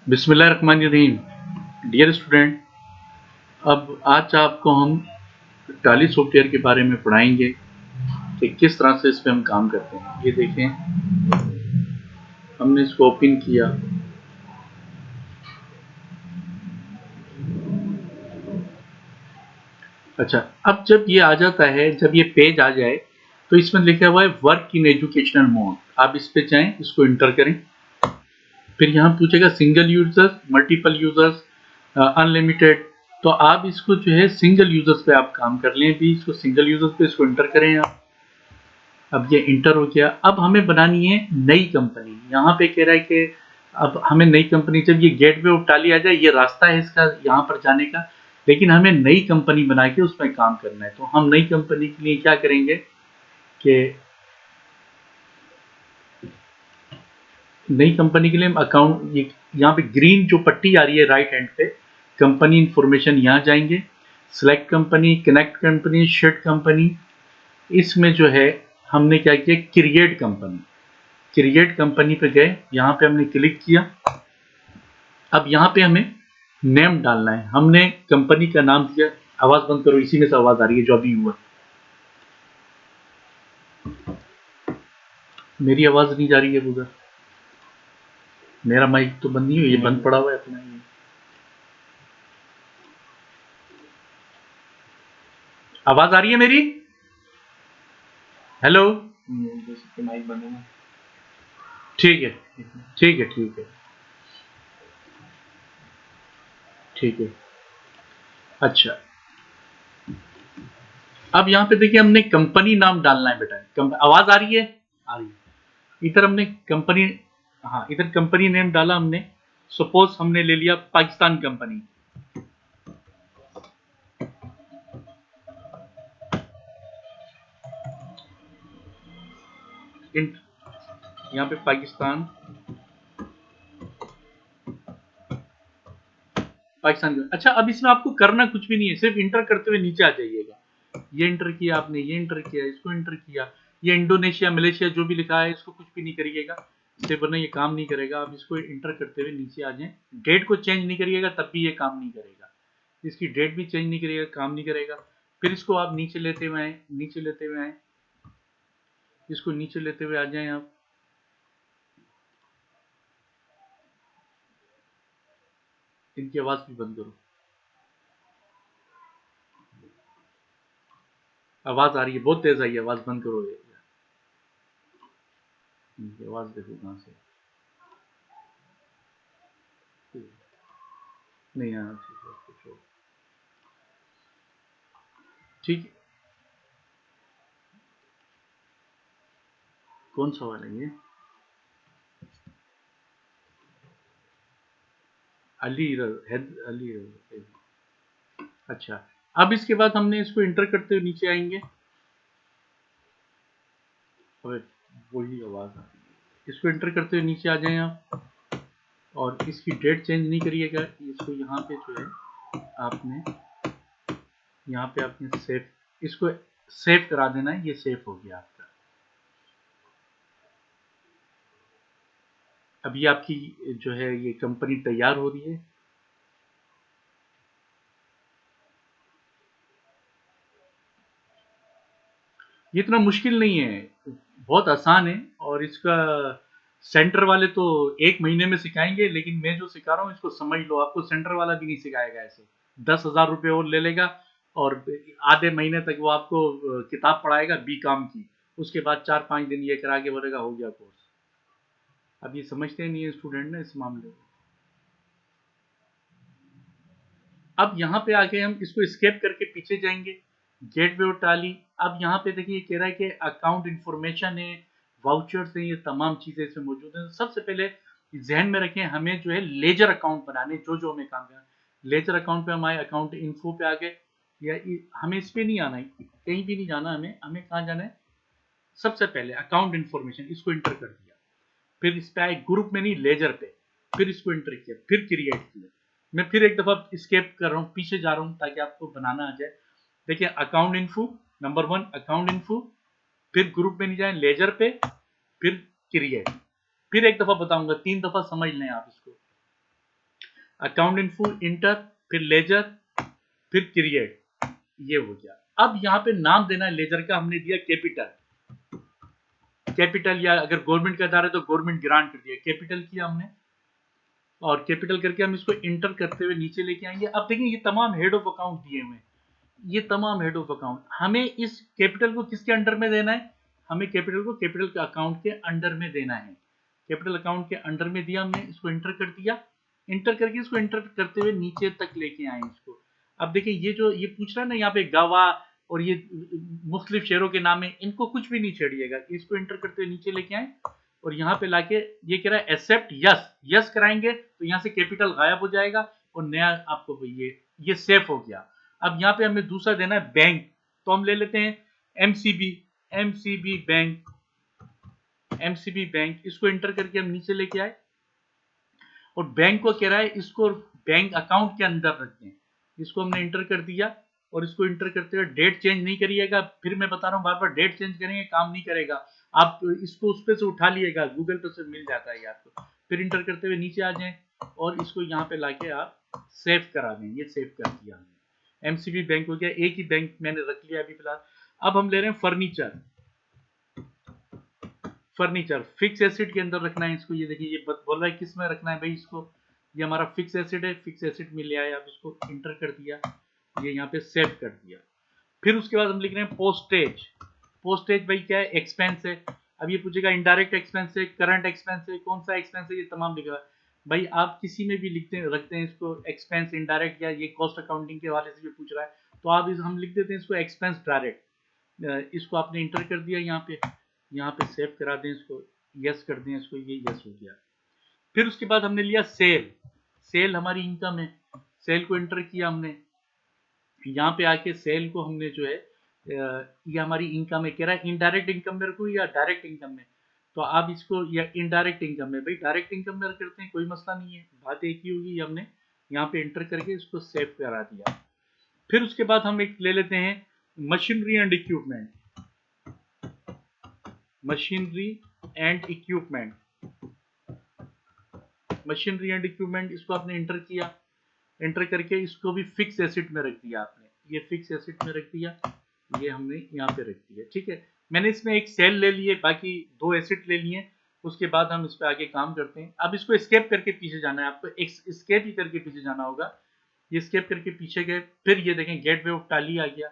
बिस्मिल्लाहिर्रहमानिर्रहीम। Dear student, अब आज आपको हम टाली सॉफ्टवेयर के बारे में पढ़ाएंगे कि किस तरह से इस पे हम काम करते हैं। ये देखें, हमने इसको ओपन किया। अच्छा, अब जब ये आ जाता है, जब ये पेज आ जाए तो इसमें लिखा हुआ है वर्क इन एजुकेशनल मोड। आप इस पे जाएं, इसको इंटर करें। फिर यहाँ पूछेगा single users, multiple users, unlimited. तो आप इसको जो है सिंगल यूजर्स पे आप काम कर लें। भी इसको सिंगल यूजर्स पे इसको इंटर करें आप। अब ये इंटर हो गया। अब हमें बनानी है नई कंपनी। यहाँ पे कह रहा है कि अब हमें नई कंपनी, जब ये गेटवे ऑफ टाली आ जाए, ये रास्ता है इसका यहाँ पर जाने का, लेकिन हमें नई कंपनी बना के उसमें काम करना है। तो हम नई कंपनी के लिए क्या करेंगे कि नई कंपनी के लिए हम अकाउंट, यहाँ पे ग्रीन जो पट्टी आ रही है राइट हैंड पे, कंपनी इंफॉर्मेशन, यहाँ जाएंगे। Select company, connect company, shed company. इसमें जो है हमने क्या किया, क्रिएट कंपनी। क्रिएट कंपनी पे गए, यहाँ पे हमने क्लिक किया। अब यहाँ पे हमें नेम डालना है। हमने कंपनी का नाम दिया। आवाज बंद करो, इसी में से आवाज आ रही है जो अभी हुआ। मेरी आवाज नहीं जा रही है उधर। मेरा माइक तो बंद नहीं है, ये बंद पड़ा हुआ है अपना। आवाज आ रही है मेरी? हेलो, माइक बंद है। ठीक है, ठीक है, ठीक है, ठीक है। अच्छा, अब यहाँ पे देखिए, हमने कंपनी नाम डालना है बेटा। आवाज आ रही है? आ रही है। इधर हमने कंपनी, हाँ, इधर कंपनी नेम डाला हमने। सपोज हमने ले लिया पाकिस्तान कंपनी। यहाँ पे पाकिस्तान, पाकिस्तान। अच्छा, अब इसमें आपको करना कुछ भी नहीं है, सिर्फ इंटर करते हुए नीचे आ जाइएगा। ये इंटर किया आपने, ये इंटर किया, इसको इंटर किया। ये इंडोनेशिया, मलेशिया जो भी लिखा है, इसको कुछ भी नहीं करिएगा, सिर्फ, वरना ये काम नहीं करेगा। आप इसको इंटर करते हुए नीचे आ जाए। डेट को चेंज नहीं करिएगा, तब भी ये काम नहीं करेगा। इसकी डेट भी चेंज नहीं करिएगा, काम नहीं करेगा। फिर इसको आप नीचे लेते हुए आए, नीचे लेते हुए आए, इसको नीचे लेते हुए आ जाए आप। इनकी आवाज भी बंद करो। आवाज आ रही है, बहुत तेज आई है आवाज, बंद करो ये। इनकी आवाज देखो कहां से। नहीं, यहाँ कुछ और। ठीक है, कौन सा वाला ये? अली अली। अच्छा, अब इसके बाद हमने इसको इंटर करते हुए नीचे आएंगे। अबे, वही आवाज आ रही है। इसको इंटर करते हुए नीचे आ जाएं आप, और इसकी डेट चेंज नहीं करिएगा। इसको यहाँ पे जो है आपने, यहाँ पे आपने सेव, इसको सेव करा देना है। ये सेव हो गया आपका। अभी आपकी जो है ये कंपनी तैयार हो रही है। ये इतना मुश्किल नहीं है, बहुत आसान है। और इसका सेंटर वाले तो 1 महीने में सिखाएंगे, लेकिन मैं जो सिखा रहा हूँ इसको समझ लो। आपको सेंटर वाला भी नहीं सिखाएगा ऐसे। 10,000 रुपये और ले लेगा, और आधे महीने तक वो आपको किताब पढ़ाएगा बी काम की। उसके बाद 4-5 दिन ये करा के बोलेगा हो गया कोर्स। अब ये समझते नहीं है स्टूडेंट ना इस मामले में। अब यहाँ पे आके हम इसको स्केप करके पीछे जाएंगे। गेटवे और टाली। अब यहाँ पे देखिए कह रहा है कि अकाउंट इंफॉर्मेशन है, वाउचर्स है, ये तमाम चीजें इसमें मौजूद हैं। सबसे पहले ध्यान में रखें, हमें जो है लेजर अकाउंट बनाने, जो हमें काम करना। लेजर अकाउंट पे हम आए, अकाउंट इन्फो पे आ गए। या हमें इस पे नहीं आना है, कहीं भी नहीं जाना हमें। हमें कहाँ जाना है? सबसे पहले अकाउंट इन्फॉर्मेशन, इसको इंटर कर दिया। फिर इस पे आए, ग्रुप में नहीं, लेजर पे। फिर इसको एंटर किया, फिर क्रिएट किया। मैं फिर एक दफा स्केप कर रहा हूँ, पीछे जा रहा हूँ, ताकि आपको बनाना आ जाए। देखिए, account info, number 1 account info. फिर ग्रुप में नहीं जाए, लेजर पे, फिर क्रिएट। फिर एक दफा बताऊंगा, 3 दफा समझ लें आप इसको। अकाउंट इन्फो इंटर, फिर लेजर, फिर क्रिएट, ये हो गया। अब यहाँ पे नाम देना है लेजर का, हमने दिया कैपिटल, कैपिटल, या अगर गवर्नमेंट का इदारा है तो गवर्नमेंट ग्रांट कर दिया, कैपिटल किया हमने, और कैपिटल करके हम इसको इंटर करते हुए नीचे लेके आएंगे। अब देखिए ये तमाम हेड ऑफ अकाउंट दिए हुए हैं, ये तमाम हेड ऑफ अकाउंट, हमें इस कैपिटल को किसके अंडर में देना है, हमें कैपिटल को कैपिटल के अकाउंट के अंडर में देना है। कैपिटल अकाउंट के अंडर में दिया हमने, इसको इंटर कर दिया, इंटर करके इसको इंटर करते हुए नीचे तक लेके आए इसको। अब देखिए ये जो ये पूछ रहा है ना यहाँ पे गवाह और ये मुख्तलिफ शेयरों के नाम है, इनको कुछ भी नहीं छेड़िएगा, इसको इंटर करते हुए नीचे लेके आए और यहाँ पे लाके ये कह रहा है एक्सेप्ट यस, यस कराएंगे तो यहाँ से कैपिटल गायब हो जाएगा और नया आपको ये सेफ हो गया। अब यहाँ पे हमें दूसरा देना है बैंक, तो हम ले लेते हैं MCB, MCB bank, MCB bank, इसको इंटर करके हम नीचे लेके आए और बैंक को कह रहा है इसको बैंक अकाउंट के अंदर रखते हैं, इसको हमने इंटर कर दिया और इसको इंटर करते हुए डेट चेंज नहीं करिएगा, फिर मैं बता रहा हूँ बार बार डेट चेंज करेंगे काम नहीं करेगा, आप इसको उस पे से उठा लिएगा, गूगल पे से मिल जाता है ये आपको। फिर इंटर करते हुए नीचे आ जाएं और इसको यहाँ पे लाके आप सेव करा दें, ये सेव कर दिया हमने, एमसीबी बैंक हो गया, एक ही बैंक मैंने रख लिया अभी फिलहाल। अब हम ले रहे हैं फर्नीचर, फर्नीचर फिक्स एसिड के अंदर रखना है इसको, ये देखिए ये बोल रहा है किस में रखना है भाई इसको, ये हमारा फिक्स एसिड है, फिक्स एसिड में ले आए आप, इसको इंटर कर दिया, ये यहाँ पे सेव कर दिया। फिर उसके बाद हम लिख रहे हैं पोस्टेज, पोस्टेज भाई क्या है, एक्सपेंस है। अब ये पूछेगा इनडायरेक्ट एक्सपेंस है, करंट एक्सपेंस है, कौन सा एक्सपेंस है, ये तमाम लिखा है भाई, आप किसी में भी लिखते हैं रखते हैं इसको एक्सपेंस इनडायरेक्ट, या ये कॉस्ट अकाउंटिंग के हवाले से भी पूछ रहा है तो आप हम लिख देते हैं इसको एक्सपेंस डायरेक्ट, इसको आपने इंटर कर दिया यहाँ पे सेव करा दें इसको, यस कर दें इसको, ये यस हो गया। फिर उसके बाद हमने लिया सेल, सेल हमारी इनकम है, सेल को इंटर किया हमने, यहाँ पे आके सेल को हमने जो है ये हमारी इनकम है, कह रहा है इनडायरेक्ट इनकम में रखूँ या डायरेक्ट इनकम में, तो आप इसको या इनडायरेक्ट इनकम में, भाई डायरेक्ट इनकम में करते हैं कोई मसला नहीं है, बात एक ही होगी, हमने यहाँ पे इंटर करके इसको सेव करा दिया। फिर उसके बाद हम एक ले लेते हैं machinery and equipment, machinery and equipment, machinery and equipment, इसको आपने इंटर किया, एंटर करके इसको भी फिक्स एसिड में रख दिया आपने, ये फिक्स एसिड में रख दिया, ये हमने यहाँ पे रख दिया, ठीक है। मैंने इसमें एक सेल ले लिए, बाकी दो एसिड ले लिए, उसके बाद हम इस पे आगे काम करते हैं। अब इसको स्केप करके पीछे जाना है आपको, स्केप ही करके पीछे जाना होगा, ये स्केप करके पीछे गए, फिर ये देखें गेटवे ऑफ टाली आ गया।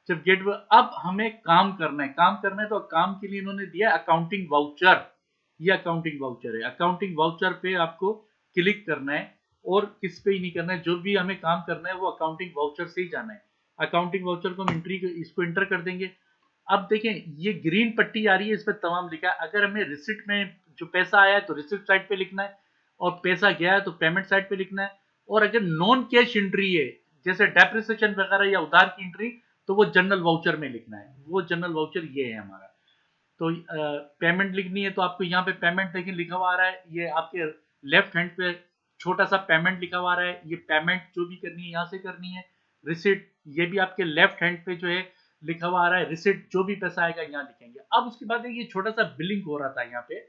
जब गेटवे, अब हमें काम करना है, काम करना है तो काम के लिए इन्होंने दिया अकाउंटिंग वाउचर, ये अकाउंटिंग वाउचर है, अकाउंटिंग वाउचर पे आपको क्लिक करना है और किस पे ही नहीं करना है, जो भी हमें काम करना है वो अकाउंटिंग वाउचर से ही जाना है। अकाउंटिंग वाउचर को हम इसको इंटर कर देंगे। अब देखें ये ग्रीन पट्टी आ रही है, इस पर तमाम लिखा है, अगर हमें रिसिप्ट में जो पैसा आया है तो रिसिप्ट साइड पे लिखना है, और पैसा गया है तो पेमेंट साइड पे लिखना है, और अगर नॉन कैश एंट्री है जैसे डेप्रिसिएशन वगैरह या उधार की एंट्री, तो वो जनरल वाउचर में लिखना है, वो जनरल वाउचर ये है हमारा। तो पेमेंट लिखनी है तो आपको यहाँ पे पेमेंट देखिए लिखा हुआ आ रहा है, ये आपके लेफ्ट हैंड पे छोटा सा पेमेंट लिखा हुआ आ रहा है, ये पेमेंट जो भी करनी है यहाँ से करनी है। रिसिट, ये भी आपके लेफ्ट हैंड पे जो है लिखा हुआ आ रहा है, रिसिट जो भी पैसा आएगा यहाँ लिखेंगे। अब उसके बाद ये छोटा सा बिलिंग हो रहा था यहाँ पे,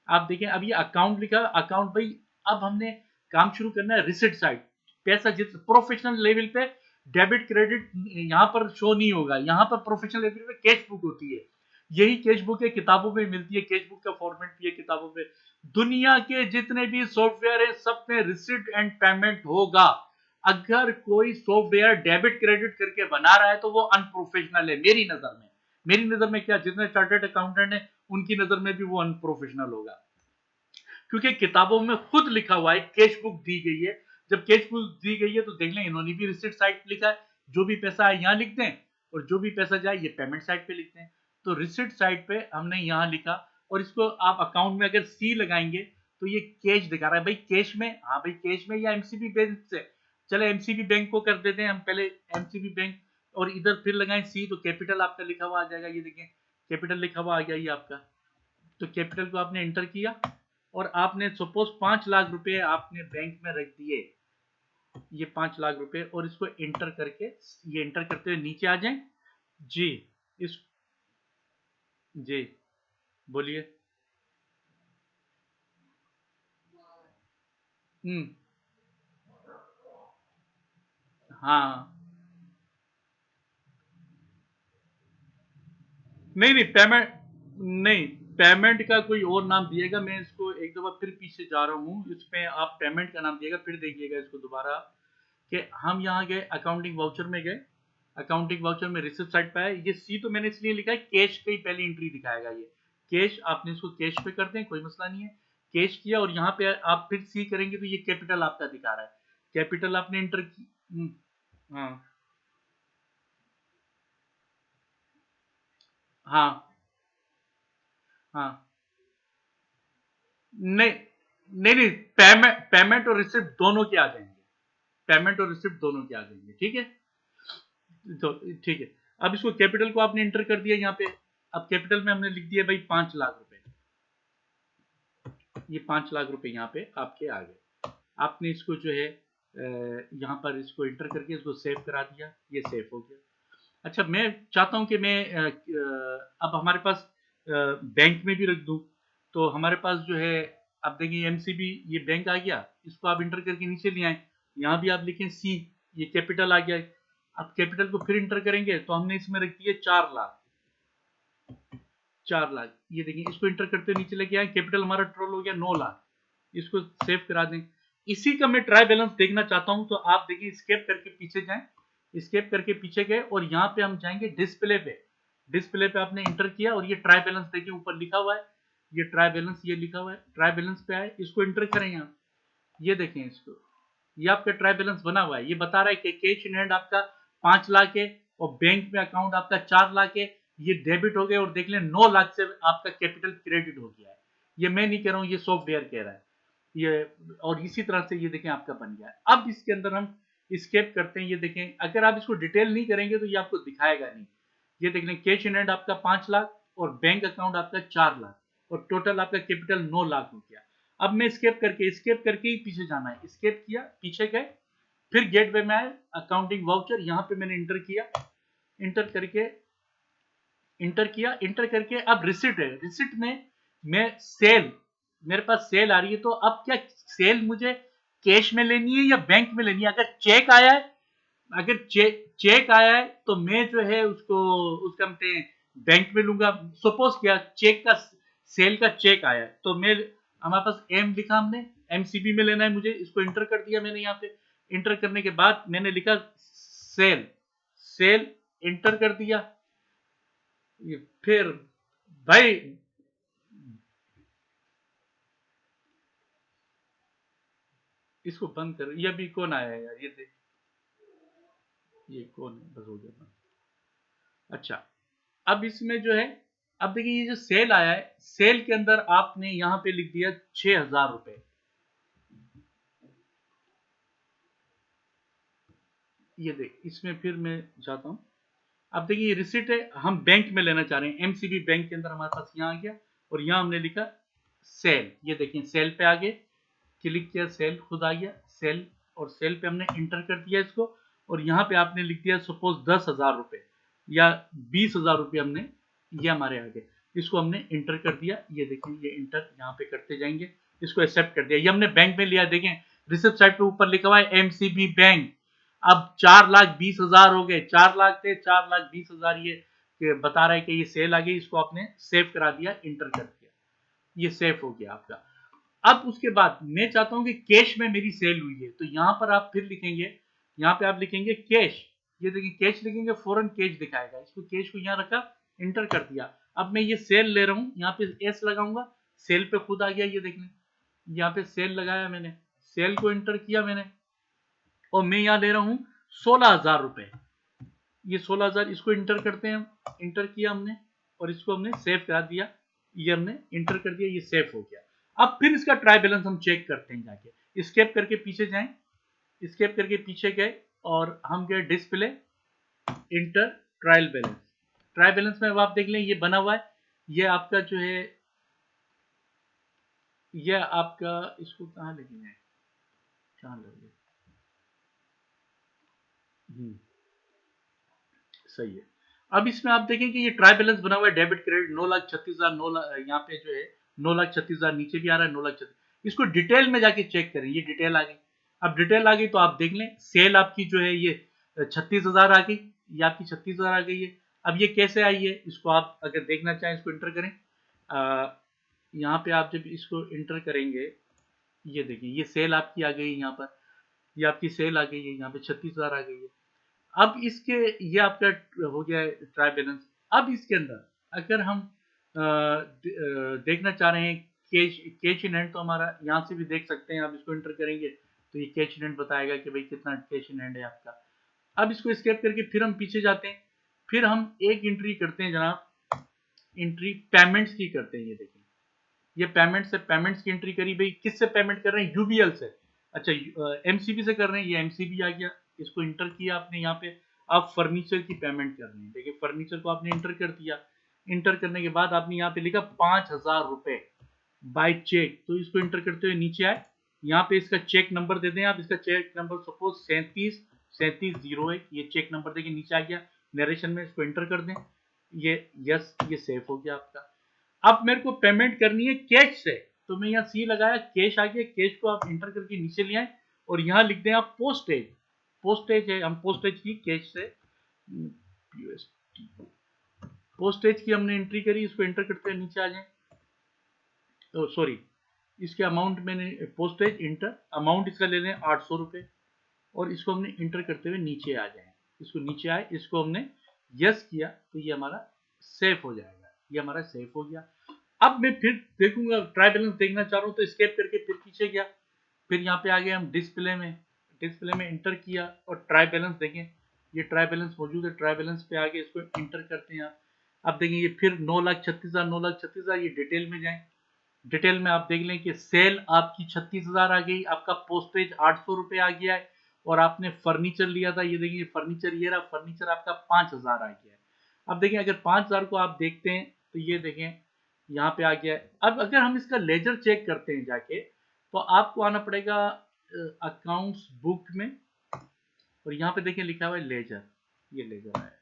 आप देखें अब ये अकाउंट लिखा, अकाउंट भाई अब हमने काम शुरू करना है रिसिट साइड, पैसा जिस प्रोफेशनल लेवल पे डेबिट क्रेडिट यहाँ पर शो नहीं होगा, यहाँ पर प्रोफेशनल लेवल पे कैश बुक होती है, यही कैश बुक है, किताबों में मिलती है, कैश बुक का फॉर्मेट भी है किताबों में। दुनिया के जितने भी सॉफ्टवेयर है सब में रिसिट एंड पेमेंट होगा, अगर कोई सॉफ्टवेयर डेबिट क्रेडिट करके बना रहा है तो वो अनप्रोफेशनल है मेरी नजर में, मेरी नजर में क्या, जितने चार्टर्ड अकाउंटेंट है उनकी नजर में भी वो अनप्रोफेशनल होगा, क्योंकि किताबों में खुद लिखा हुआ है कैश बुक दी गई है। जब कैश बुक दी गई है तो देख लें इन्होंने भी रिसिट साइड लिखा है, जो भी पैसा है यहाँ लिख दें और जो भी पैसा जाए ये पेमेंट साइड पे लिखते हैं। तो रिसिट साइड पे हमने यहाँ लिखा, और इसको आप अकाउंट में अगर सी लगाएंगे तो ये कैश दिखा रहा है, भाई कैश में, हाँ भाई कैश में या एमसीबी बैंक से, चले एमसीबी बैंक को कर देते हैं हम पहले, एमसीबी बैंक, और इधर फिर लगाएं सी तो कैपिटल आपका लिखा हुआ आ जाएगा, ये देखें कैपिटल लिखा हुआ आ गया ये आपका। तो कैपिटल को आपने एंटर किया और आपने सपोज 5 लाख रुपए आपने बैंक में रख दिए, ये 5 लाख रुपए, और इसको एंटर करके, ये एंटर करते हुए नीचे आ जाएं जी, इस जी बोलिए। हम्म हाँ, नहीं नहीं पेमेंट, नहीं पेमेंट का कोई और नाम दिएगा, मैं इसको एक दफा फिर पीछे जा रहा हूँ, इसमें आप पेमेंट का नाम दिएगा, फिर देखिएगा इसको दोबारा कि हम यहाँ गए अकाउंटिंग वाउचर में गए, अकाउंटिंग वाउचर में रिसिप्ट साइड पे है, ये सी तो मैंने इसलिए लिखा है कैश की पहली एंट्री दिखाएगा ये कैश, आपने इसको कैश पे कर दें कोई मसला नहीं है, कैश किया और यहाँ पे आप फिर सी करेंगे तो ये कैपिटल आपका दिखा रहा है, कैपिटल आपने एंटर की। हाँ हाँ हाँ, नहीं नहीं नहीं, पेमेंट पेमेंट और रिसिप्ट दोनों के आ जाएंगे, पेमेंट और रिसिप्ट दोनों के आ जाएंगे, ठीक है। तो ठीक है, अब इसको कैपिटल को आपने इंटर कर दिया यहाँ पे, अब कैपिटल में हमने लिख दिया भाई 5 लाख रुपए, ये 5 लाख रुपए यहाँ पे आपके आ गए, आपने इसको जो है यहाँ पर इसको इंटर करके इसको सेव करा दिया, ये सेव हो गया। अच्छा मैं चाहता हूँ कि मैं अब हमारे पास बैंक में भी रख दूँ, तो हमारे पास जो है, अब देखिए एमसीबी ये बैंक आ गया, इसको आप इंटर करके नीचे ले आए, यहाँ भी आप लिखें सी, ये कैपिटल आ गया, अब कैपिटल को फिर इंटर करेंगे तो हमने इसमें रख दिए 4 लाख, 4 लाख, ये देखिए इसको इंटर करते नीचे लेके आए, कैपिटल हमारा टोटल हो गया 9 लाख, इसको सेव करा दें। इसी का मैं ट्राई बैलेंस देखना चाहता हूं, तो आप देखिए स्केप करके पीछे जाएं, स्केप करके पीछे गए और यहाँ पे हम जाएंगे डिस्प्ले पे, डिस्प्ले पे आपने इंटर किया और ये ट्राई बैलेंस देखिए ऊपर लिखा हुआ है, ये ट्राई बैलेंस ये लिखा हुआ है, ट्राई बैलेंस पे आए, इसको इंटर करें यहाँ, ये देखें इसको, ये आपका ट्राई बैलेंस बना हुआ है, ये बता रहा है कि कैश इन हैंड आपका 5 लाख है और बैंक में अकाउंट आपका 4 लाख है, ये डेबिट हो गए और देख लें 9 लाख से आपका कैपिटल क्रेडिट हो गया है, ये मैं नहीं कह रहा हूँ, ये सॉफ्टवेयर कह रहा है ये, और इसी तरह से ये देखें आपका बन गया है। अब इसके अंदर हम स्केप करते हैं, ये देखें अगर आप इसको डिटेल नहीं करेंगे तो ये आपको दिखाएगा नहीं, ये देख लें कैश इन हैंड आपका 5 लाख और बैंक अकाउंट आपका 4 लाख और टोटल आपका कैपिटल 9 लाख हो गया। अब मैं स्केप करके ही पीछे जाना है, स्केप किया पीछे गए, फिर गेटवे में आए, अकाउंटिंग वाउचर यहाँ पे मैंने इंटर किया, इंटर करके इंटर करके अब रिसिट है, रिसिट में मैं सेल, मेरे पास सेल आ रही है, तो अब क्या सेल मुझे कैश में लेनी है या बैंक में लेनी है, अगर चेक आया है, अगर चेक आया है तो मैं जो है उसको उसका बैंक में लूंगा, सपोज किया चेक का सेल का चेक आया है तो मैं, हमारे पास एम लिखा हमने, एमसीबी में लेना है मुझे, इसको इंटर कर दिया मैंने यहाँ पे, इंटर करने के बाद मैंने लिखा सेल, सेल इंटर कर दिया, फिर भाई इसको बंद कर, ये अभी कौन आया है यार, ये देख, ये कौन है, बस हो गया बंद। अच्छा अब इसमें जो है, अब देखिए ये जो सेल आया है, सेल के अंदर आपने यहां पे लिख दिया 6,000 रुपए, ये देख इसमें फिर मैं जाता हूं, अब देखिए ये रिसिट है, हम बैंक में लेना चाह रहे हैं, एमसीबी बैंक के अंदर हमारे पास यहाँ आ गया और यहाँ हमने लिखा सेल, ये देखिए सेल पे आगे क्लिक किया, सेल खुद आ गया सेल, और सेल पे हमने इंटर कर दिया इसको, और यहाँ पे आपने लिख दिया सपोज 10,000 रुपए या 20,000 रुपये हमने, ये हमारे आगे, इसको हमने इंटर कर दिया, ये देखें ये इंटर यहाँ पे करते जाएंगे, इसको एक्सेप्ट कर दिया, ये हमने बैंक में लिया, देखें रिसिप्ट साइड पे ऊपर लिखा हुआ है एमसीबी बैंक, अब 4,20,000 हो गए, 4 लाख थे 4,20,000, ये बता रहा है कि ये सेल आ गई, इसको आपने सेव करा दिया, इंटर कर दिया, ये सेव हो गया आपका। अब उसके बाद मैं चाहता हूं कि कैश में मेरी सेल हुई है, तो यहां पर आप फिर लिखेंगे, यहां पे आप लिखेंगे कैश, ये देखिए कैश लिखेंगे फौरन कैश दिखाएगा, इसको कैश को यहां रखा, इंटर कर दिया, अब मैं ये सेल ले रहा हूं, यहाँ पे एस लगाऊंगा, सेल पे खुद आ गया, ये देख लें यहाँ पे सेल लगाया मैंने, सेल को इंटर किया मैंने और मैं यहाँ ले रहा हूं 16,000 रुपए, ये 16,000, इसको इंटर करते हैं, इंटर किया हमने और इसको हमने सेव करा दिया, ये हमने इंटर कर दिया, ये सेव हो गया। अब फिर इसका ट्राई बैलेंस हम चेक करते हैं जाके, स्केप करके पीछे जाएं, स्केप करके पीछे गए और हम गए display, inter trial balance, trial balance में अब आप देख लें ये बना हुआ है, ये आपका जो है, ये आपका, इसको कहाँ लगेंगे, कहाँ लगे, सही है। अब इसमें आप देखें कि ये ट्राई बैलेंस बना हुआ है, डेबिट क्रेडिट 9,36,000, 9 लाख यहाँ पे जो है 9,36,000 नीचे भी आ रहा है, 9,36,000, इसको डिटेल में जाके चेक करें, ये डिटेल आ गई, अब डिटेल आ गई तो आप देख लें, सेल आपकी जो है ये 36,000 आ गई, ये आपकी 36,000 आ गई है। अब ये कैसे आई है, इसको आप अगर देखना चाहें इसको इंटर करें। यहाँ पे आप जब इसको इंटर करेंगे, ये देखिए ये सेल आपकी आ गई यहाँ पर, ये आपकी सेल आ गई है यहाँ पे 36,000 आ गई है। अब इसके ये आपका हो गया है ट्राई बैलेंस। अब इसके अंदर अगर हम देखना चाह रहे हैं कैश इन हैंड, तो हमारा यहाँ से भी देख सकते हैं, आप इसको इंटर करेंगे तो ये कैश इन हैंड बताएगा कि भाई कितना कैश इन हैंड है आपका। अब इसको स्केप करके फिर हम पीछे जाते हैं, फिर हम एक एंट्री करते हैं जनाब, एंट्री पेमेंट्स की करते हैं। ये देखिए ये पेमेंट्स है, पेमेंट्स की एंट्री करी, भाई किससे पेमेंट कर रहे हैं, यूबीएल से। अच्छा एमसीबी से कर रहे हैं, ये एमसीबी आ गया, इसको इंटर किया आपने यहाँ पे। आप फर्नीचर की पेमेंट कर रहे हैं, देखिए फर्नीचर को आपने इंटर कर दिया। इंटर करने के बाद आपने यहाँ पे लिखा 5,000 रुपए बाय चेक, तो इसको इंटर करते हुए नीचे आए, यहाँ पे इसका चेक नंबर दे दें आप, इसका चेक नंबर सपोज 37,3701, ये चेक नंबर देखिए नीचे आ गया नरेशन में, इसको इंटर कर दें। ये यस, ये सेफ हो गया आपका। अब मेरे को पेमेंट करनी है कैश से, तो मैं यहाँ सी लगाया, कैश आ गया, कैश को आप इंटर करके नीचे ले आए और यहाँ लिख दें आप पोस्टेज। पोस्टेज है, हम पोस्टेज की कैश से पोस्टेज की हमने एंट्री करी, इसको एंटर करते हुए नीचे आ जाए। तो सॉरी, इसके अमाउंट मैंने पोस्टेज इंटर, अमाउंट इसका ले लें 800 रुपये, और इसको हमने इंटर करते हुए नीचे आ जाए। इसको नीचे आए, इसको हमने यस किया तो ये हमारा सेफ हो जाएगा, ये हमारा सेफ हो गया। अब मैं फिर देखूंगा, ट्राई बैलेंस देखना चाह रहा हूँ तो स्केप करके फिर पीछे गया, फिर यहाँ पे आ गए हम डिस्प्ले में, डिस्प्ले में इंटर किया और ट्राई बैलेंस देखें, ये ट्राई बैलेंस मौजूद है। ट्राई बैलेंस पे आगे इसको इंटर करते हैं आप। अब देखिए ये फिर 9,36,000, 9,36,000, ये डिटेल में जाएं, डिटेल में आप देख लें कि सेल आपकी 36,000 आ गई, आपका पोस्टेज 800 रुपये आ गया है, और आपने फर्नीचर लिया था, ये देखिए फर्नीचर, ये रहा फर्नीचर आपका 5,000 आ गया है। अब देखिए अगर 5,000 को आप देखते हैं तो ये देखें यहाँ पे आ गया है। अब अगर हम इसका लेजर चेक करते हैं जाके, तो आपको आना पड़ेगा अकाउंट्स बुक में, और यहाँ पे देखिए लिखा हुआ है लेजर, ये लेजर है।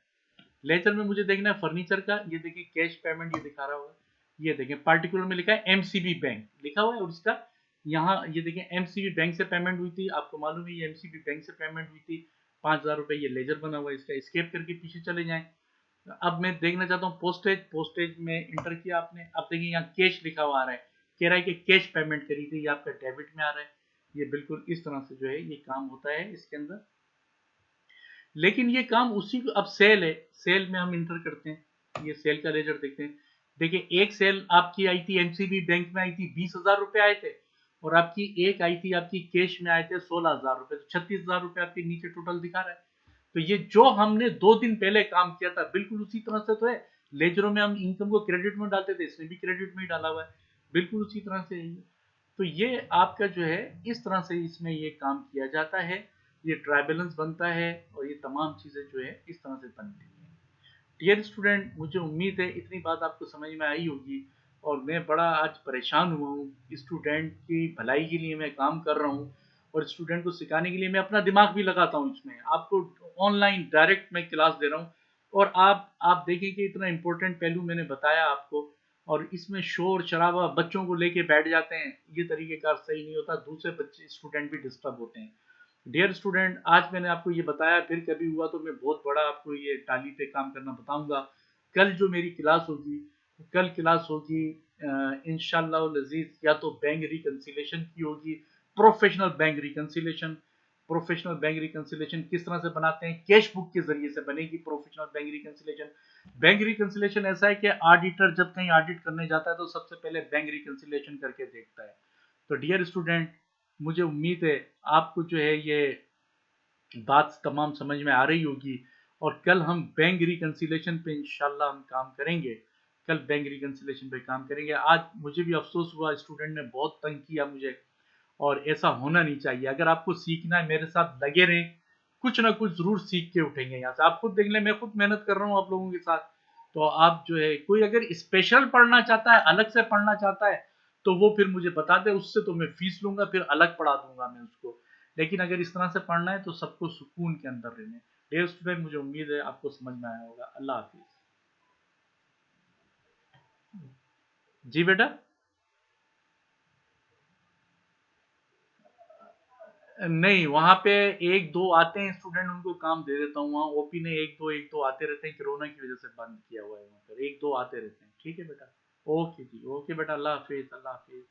लेजर में मुझे देखना है फर्नीचर का, ये देखिए कैश पेमेंट ये दिखा रहा होगा, ये देखिए पार्टिकुलर में लिखा है एमसीबी बैंक लिखा हुआ है, और इसका यहाँ ये देखिए एमसीबी बैंक से पेमेंट हुई थी, आपको मालूम है ये एमसीबी बैंक से पेमेंट हुई थी 5,000 रुपये, ये लेजर बना हुआ है, इसका स्केप करके पीछे चले जाएं। अब मैं देखना चाहता हूँ पोस्टेज, पोस्टेज में इंटर किया आपने, अब देखिए यहाँ कैश लिखा हुआ आ रहा है, कह रहा है कि कैश पेमेंट करी थी, ये आपका डेबिट में आ रहा है। ये बिल्कुल इस तरह से जो है ये काम होता है इसके अंदर। लेकिन ये काम उसी को, अब सेल है, सेल में हम इंटर करते हैं, ये सेल का लेजर देखते हैं। देखिए एक सेल आपकी आई थी एमसीबी बैंक में आई थी, 20,000 रुपए आए थे, और आपकी एक आई थी आपकी कैश में आए थे 16,000 रुपए, तो 36,000 रुपए आपके नीचे टोटल दिखा रहा है। तो ये जो हमने 2 दिन पहले काम किया था बिल्कुल उसी तरह से तो है। लेजरों में हम इनकम को क्रेडिट में डालते थे, इसमें भी क्रेडिट में ही डाला हुआ है, बिल्कुल उसी तरह से है। तो ये आपका जो है इस तरह से इसमें ये काम किया जाता है, ये ट्राई बैलेंस बनता है, और ये तमाम चीज़ें जो है इस तरह से बनती हैं। डियर स्टूडेंट, मुझे उम्मीद है इतनी बात आपको समझ में आई होगी, और मैं बड़ा आज परेशान हुआ हूँ, स्टूडेंट की भलाई के लिए मैं काम कर रहा हूँ, और स्टूडेंट को सिखाने के लिए मैं अपना दिमाग भी लगाता हूँ इसमें, आपको ऑनलाइन डायरेक्ट मैं क्लास दे रहा हूँ, और आप देखें कि इतना इंपॉर्टेंट पहलू मैंने बताया आपको, और इसमें शोर शराबा बच्चों को लेके बैठ जाते हैं, ये तरीकेकार सही नहीं होता, दूसरे बच्चे स्टूडेंट भी डिस्टर्ब होते हैं। डियर स्टूडेंट, आज मैंने आपको ये बताया, फिर कभी हुआ तो मैं बहुत बड़ा आपको ये टाली पे काम करना बताऊंगा। कल जो मेरी क्लास होगी, कल क्लास होगी इंशाल्लाह अजीज, या तो बैंक रिकंसिलेशन की होगी, professional bank reconciliation. Professional bank reconciliation किस तरह से बनाते हैं, कैश बुक के जरिए से बनेगी professional bank reconciliation. Bank reconciliation ऐसा है कि ऑडिटर जब कहीं ऑडिट करने जाता है तो सबसे पहले बैंक रिकंसिलेशन करके देखता है। तो डियर स्टूडेंट, मुझे उम्मीद है आपको जो है ये बात तमाम समझ में आ रही होगी, और कल हम बैंक रिकंसिलेशन पे इंशाल्लाह हम काम करेंगे, कल बैंक रिकंसिलेशन पे काम करेंगे। आज मुझे भी अफसोस हुआ, स्टूडेंट ने बहुत तंग किया मुझे, और ऐसा होना नहीं चाहिए। अगर आपको सीखना है मेरे साथ लगे रहें, कुछ ना कुछ जरूर सीख के उठेंगे यहाँ से। आप खुद देख लें, मैं खुद मेहनत कर रहा हूँ आप लोगों के साथ, तो आप जो है कोई अगर स्पेशल पढ़ना चाहता है, अलग से पढ़ना चाहता है, तो वो फिर मुझे बता दे, उससे तो मैं फीस लूंगा, फिर अलग पढ़ा दूंगा मैं उसको। लेकिन अगर इस तरह से पढ़ना है तो सबको सुकून के अंदर रहने। डियर स्टूडेंट, मुझे उम्मीद है आपको समझ में आया होगा। अल्लाह हाफिज। जी बेटा। नहीं, वहाँ पे एक दो आते हैं स्टूडेंट, उनको काम दे देता हूँ। वहाँ ओपी ने एक दो आते रहते हैं, कोरोना की वजह से बंद किया हुआ है वहाँ पर, एक दो आते रहते हैं। ठीक है बेटा, ओके जी, ओके बेटा, अल्लाह हाफिज, अल्लाह हाफिज।